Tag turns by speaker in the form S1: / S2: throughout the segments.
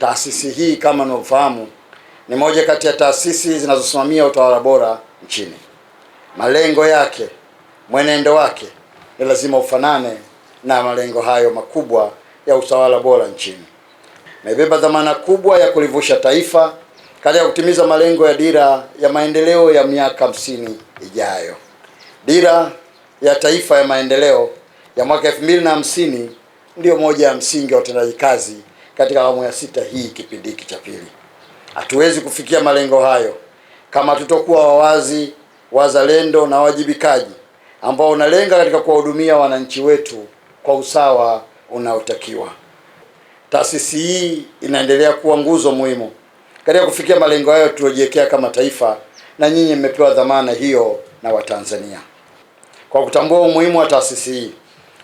S1: Taasisi hii kama mnavyofahamu ni moja kati ya taasisi zinazosimamia utawala bora nchini. Malengo yake, mwenendo wake ni lazima ufanane na malengo hayo makubwa ya utawala bora nchini. Imebeba dhamana kubwa ya kulivusha taifa katika kutimiza malengo ya dira ya maendeleo ya miaka 50 ijayo. Dira ya taifa ya maendeleo ya mwaka 2050 ndio moja ya msingi wa utendaji kazi katika awamu ya 6 hii, kipindi hiki cha pili. Hatuwezi kufikia malengo hayo kama tutakuwa wawazi, wazalendo na wajibikaji ambao unalenga katika kuwahudumia wananchi wetu kwa usawa unaotakiwa. Taasisi hii inaendelea kuwa nguzo muhimu katika kufikia malengo hayo tuliojiwekea kama taifa, na nyinyi mmepewa dhamana hiyo na Watanzania. Kwa kutambua umuhimu wa taasisi hii,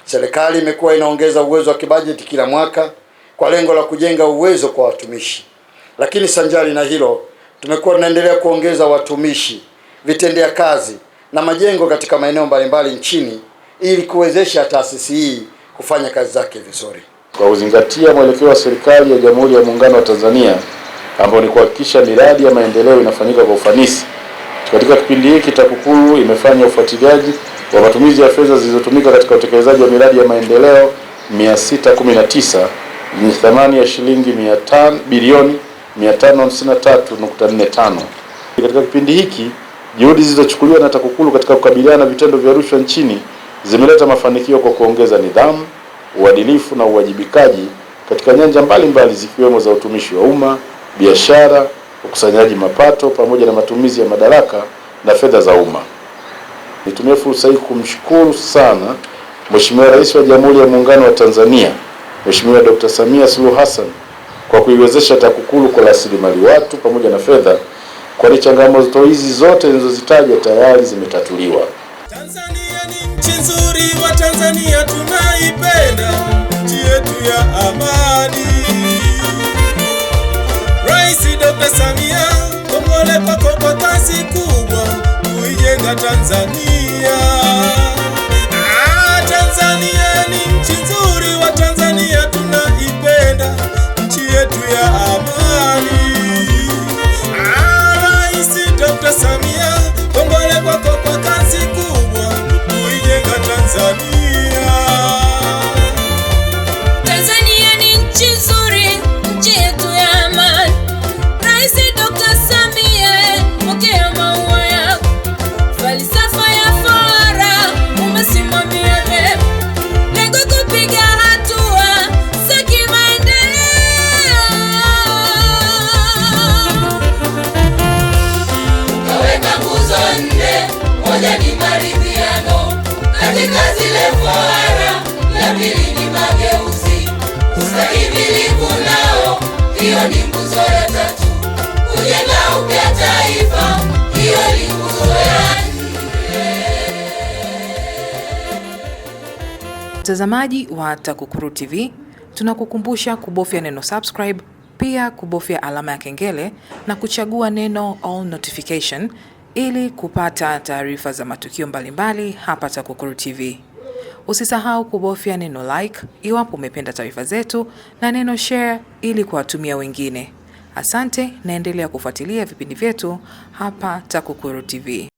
S1: serikali imekuwa inaongeza uwezo wa kibajeti kila mwaka kwa lengo la kujenga uwezo kwa watumishi. Lakini sanjari na hilo, tumekuwa tunaendelea kuongeza watumishi, vitendea kazi na majengo katika maeneo mbalimbali nchini ili kuwezesha taasisi hii kufanya kazi zake vizuri.
S2: Kwa kuzingatia mwelekeo wa serikali ya Jamhuri ya Muungano wa Tanzania ambao ni kuhakikisha miradi ya maendeleo inafanyika kwa ufanisi, katika kipindi hiki TAKUKURU imefanya ufuatiliaji wa matumizi ya fedha zilizotumika katika utekelezaji wa miradi ya maendeleo 619 yenye thamani ya shilingi bilioni 553.45. Katika kipindi hiki, juhudi zilizochukuliwa na TAKUKURU katika kukabiliana na vitendo vya rushwa nchini zimeleta mafanikio kwa kuongeza nidhamu, uadilifu na uwajibikaji katika nyanja mbalimbali zikiwemo za utumishi wa umma, biashara, ukusanyaji mapato pamoja na matumizi ya madaraka na fedha za umma. Nitumie fursa hii kumshukuru sana Mheshimiwa Rais wa Jamhuri ya Muungano wa Tanzania, Mheshimiwa Dr. Samia Suluhu Hassan kwa kuiwezesha TAKUKURU kwa rasilimali watu pamoja na fedha, kwani changamoto hizi zote nilizozitaja tayari zimetatuliwa.
S3: Tanzania ni nchi nzuri, wa Tanzania tunaipenda, nchi yetu ya amani. Rais Dr. Samia, kongole kwako kwa kazi kubwa kuijenga Tanzania. Tanzania ni nchi nzuri, wa Tanzania tunaipenda, nchi yetu ya amani. Rais Dr. Samia, kongole kwako kwa kazi kubwa kuijenga Tanzania.
S4: Tanzania ni nchi nzuri, nchi yetu ya amani. Rais Dr. Samia, pokea maua yako. Falsafa ya fora umesimamia vyema, lengo kupiga hatua za kimaendeleo.
S5: Kaweka nguzo 4, moja ni maridhiano katika zile fora, la pili ni mageuzi, ustahimilivu nao, hiyo ni nguzo ya 3, kujenga upya taifa, hiyo ni nguzo ya 4.
S6: Mtazamaji wa TAKUKURU TV, tunakukumbusha kubofya neno subscribe, pia kubofya alama ya kengele na kuchagua neno all notification ili kupata taarifa za matukio mbalimbali hapa TAKUKURU TV. Usisahau kubofya neno like iwapo umependa taarifa zetu na neno share ili kuwatumia wengine. Asante, naendelea kufuatilia vipindi vyetu hapa TAKUKURU TV.